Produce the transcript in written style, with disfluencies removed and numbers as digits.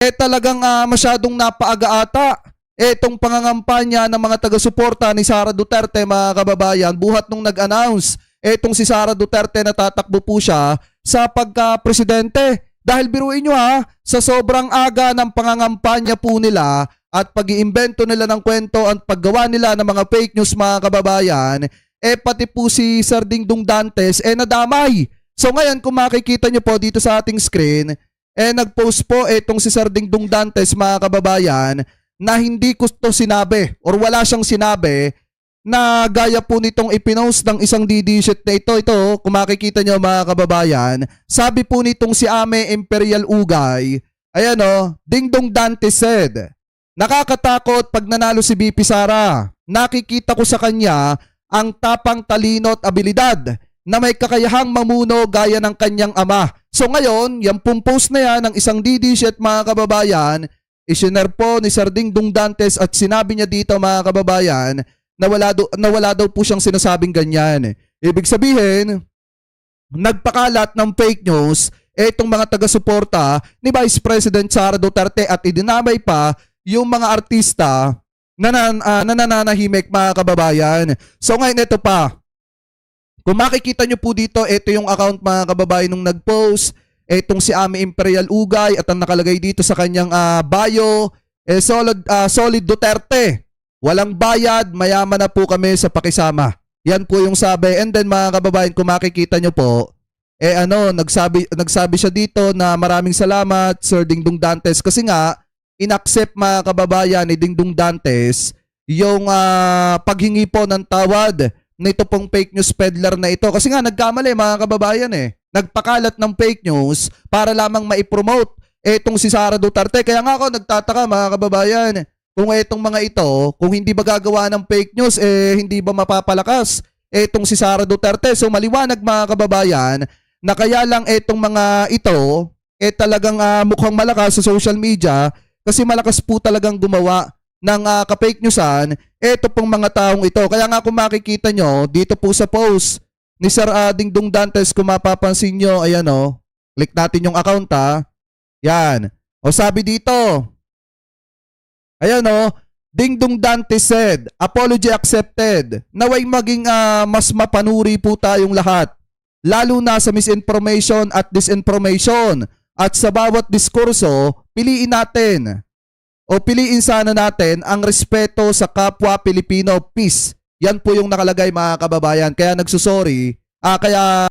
Talagang masyadong napaaga ata itong pangangampanya ng mga taga-suporta ni Sara Duterte, mga kababayan, buhat nung nag-announce etong si Sara Duterte na tatakbo po siya sa pagka-presidente. Dahil biruin nyo sa sobrang aga ng pangangampanya po nila at pag-iimbento nila ng kwento at paggawa nila ng mga fake news, mga kababayan, pati po si Sir Dingdong Dantes nadamay. So ngayon kung makikita nyo po dito sa ating screen, nag-post po etong si Sir Dingdong Dantes, mga kababayan, na hindi ko to sinabi or wala siyang sinabi na gaya po nitong ipinost ng isang DD-shit na ito. Ito, kung makikita nyo, mga kababayan, sabi po nitong si Ame Imperial Ugay, ayan Dingdong Dantes said, nakakatakot pag nanalo si BP Sara. Nakikita ko sa kanya ang tapang, talino at abilidad na may kakayahang mamuno gaya ng kanyang ama. So ngayon, yung post na yan ng isang DD-shit, mga kababayan, isinare po ni Sir Dingdong Dantes at sinabi niya dito, mga kababayan, na wala daw po siyang sinasabing ganyan. Ibig sabihin, nagpakalat ng fake news itong mga taga-suporta ni Vice President Sara Duterte at idinamay pa yung mga artista na nananahimik, mga kababayan. So ngayon ito pa. Kung makikita nyo po dito, ito yung account, mga kababayan, nung nag-post. Itong si Ame Imperial Ugay at ang nakalagay dito sa kanyang bio, Solid Duterte. Walang bayad, mayaman na po kami sa pakisama. Yan po yung sabi. And then, mga kababayan, kung makikita nyo po, nagsabi siya dito na maraming salamat, Sir Dingdong Dantes, kasi nga, inaccept, mga kababayan, ni Dingdong Dantes yung paghingi po ng tawad nito pong fake news peddler na ito. Kasi nga, nagkamali, mga kababayan nagpakalat ng fake news para lamang maipromote etong si Sara Duterte. Kaya nga ako nagtataka, mga kababayan, kung etong mga ito, kung hindi ba gagawa ng fake news, hindi ba mapapalakas etong si Sara Duterte? So maliwanag, mga kababayan, na kaya lang etong mga ito, talagang mukhang malakas sa social media kasi malakas po talagang gumawa ng ka-fake newsan eto pong mga taong ito. Kaya nga kung makikita nyo, dito po sa post ni Sir Dingdong Dantes, kung mapapansin nyo, ayan click natin yung account yan. Sabi dito, ayan Dingdong Dantes said, apology accepted. Naway maging mas mapanuri po tayong lahat. Lalo na sa misinformation at disinformation. At sa bawat diskurso, piliin sana natin ang respeto sa kapwa Pilipino. Peace. Yan po yung nakalagay, mga kababayan. Kaya nagsusorry. Kaya